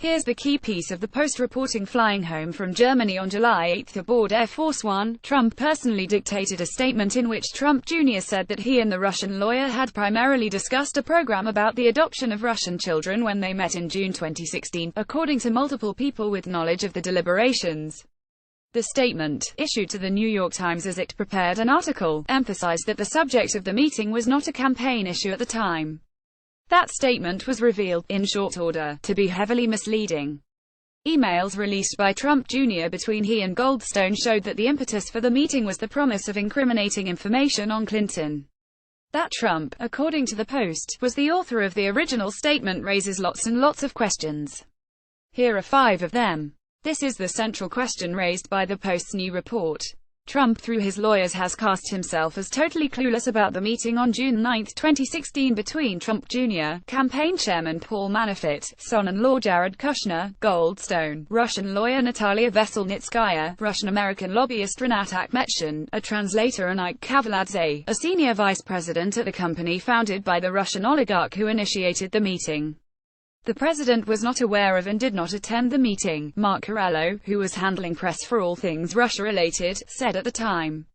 Here's the key piece of the Post reporting: flying home from Germany on July 8 aboard Air Force One, Trump personally dictated a statement in which Trump Jr. said that he and the Russian lawyer had primarily discussed a program about the adoption of Russian children when they met in June 2016, according to multiple people with knowledge of the deliberations. The statement, issued to the New York Times as it prepared an article, emphasized that the subject of the meeting was not a campaign issue at the time. That statement was revealed, in short order, to be heavily misleading. Emails released by Trump Jr. between he and Goldstone showed that the impetus for the meeting was the promise of incriminating information on Clinton. That Trump, according to the Post, was the author of the original statement raises lots and lots of questions. Here are 5 of them. This is the central question raised by the Post's new report. Trump, through his lawyers, has cast himself as totally clueless about the meeting on June 9, 2016 between Trump Jr., campaign chairman Paul Manafort, son-in-law Jared Kushner, Goldstone, Russian lawyer Natalia Veselnitskaya, Russian-American lobbyist Renat Akhmetshin, a translator, and Ike Kavaladze, a senior vice president at the company founded by the Russian oligarch who initiated the meeting. The president was not aware of and did not attend the meeting, Mark Corallo, who was handling press for all things Russia-related, said at the time.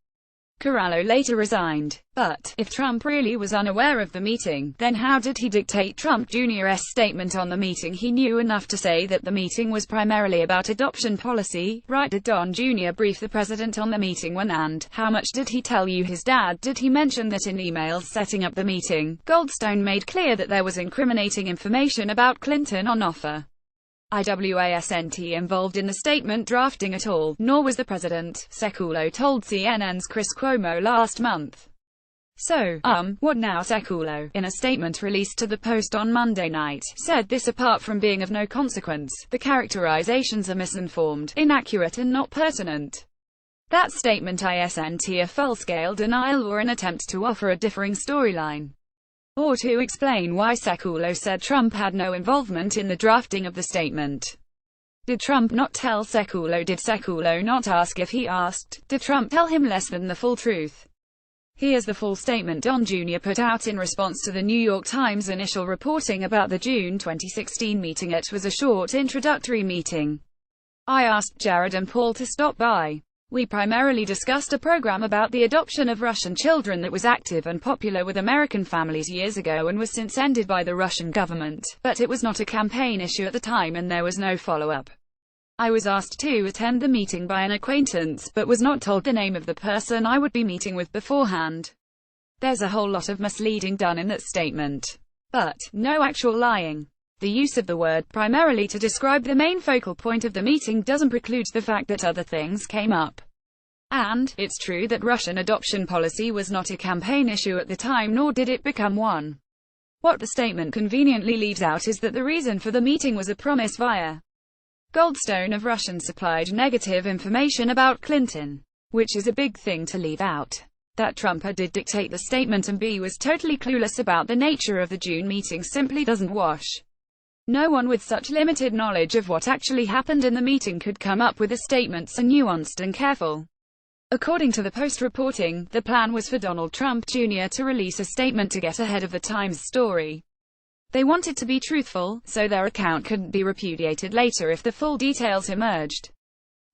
Corallo later resigned. But, if Trump really was unaware of the meeting, then how did he dictate Trump Jr.'s statement on the meeting? He knew enough to say that the meeting was primarily about adoption policy, right? Did Don Jr. brief the president on the meeting when, and how much did he tell you his dad? Did he mention that in emails setting up the meeting, Goldstone made clear that there was incriminating information about Clinton on offer? Wasn't involved in the statement drafting at all, nor was the president, Sekulow told CNN's Chris Cuomo last month. So, what now? Sekulow, in a statement released to the Post on Monday night, said this: apart from being of no consequence, the characterizations are misinformed, inaccurate and not pertinent. That statement isn't a full-scale denial or an attempt to offer a differing storyline, or to explain why Sekulow said Trump had no involvement in the drafting of the statement. Did Trump not tell Sekulow? Did Sekulow not ask if he asked? Did Trump tell him less than the full truth? Here's the full statement Don Jr. put out in response to the New York Times' initial reporting about the June 2016 meeting. It was a short introductory meeting. I asked Jared and Paul to stop by. We primarily discussed a program about the adoption of Russian children that was active and popular with American families years ago and was since ended by the Russian government, but it was not a campaign issue at the time and there was no follow-up. I was asked to attend the meeting by an acquaintance, but was not told the name of the person I would be meeting with beforehand. There's a whole lot of misleading done in that statement. But, no actual lying. The use of the word primarily to describe the main focal point of the meeting doesn't preclude the fact that other things came up. And, it's true that Russian adoption policy was not a campaign issue at the time, nor did it become one. What the statement conveniently leaves out is that the reason for the meeting was a promise via Goldstone of Russian-supplied negative information about Clinton. Which is a big thing to leave out. That Trump A did dictate the statement and B was totally clueless about the nature of the June meeting simply doesn't wash. No one with such limited knowledge of what actually happened in the meeting could come up with a statement so nuanced and careful. According to the Post reporting, the plan was for Donald Trump Jr. to release a statement to get ahead of the Times story. They wanted to be truthful, so their account couldn't be repudiated later if the full details emerged.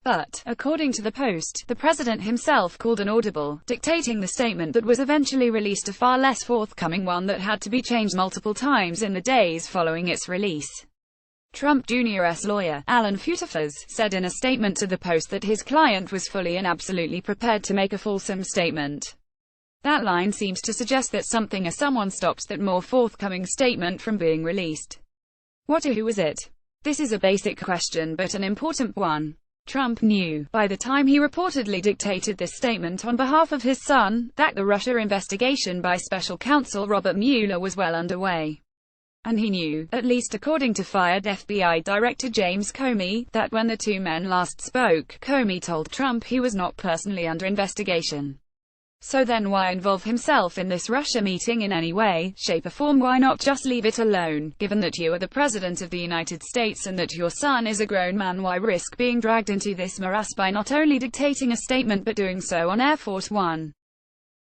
But, according to the Post, the president himself called an audible, dictating the statement that was eventually released, a far less forthcoming one that had to be changed multiple times in the days following its release. Trump Jr.'s lawyer, Alan Futerfas, said in a statement to the Post that his client was fully and absolutely prepared to make a fulsome statement. That line seems to suggest that something or someone stopped that more forthcoming statement from being released. What or who was it? This is a basic question but an important one. Trump knew, by the time he reportedly dictated this statement on behalf of his son, that the Russia investigation by special counsel Robert Mueller was well underway. And he knew, at least according to fired FBI Director James Comey, that when the two men last spoke, Comey told Trump he was not personally under investigation. So then why involve himself in this Russia meeting in any way, shape or form? Why not just leave it alone? Given that you are the President of the United States and that your son is a grown man, why risk being dragged into this morass by not only dictating a statement but doing so on Air Force One?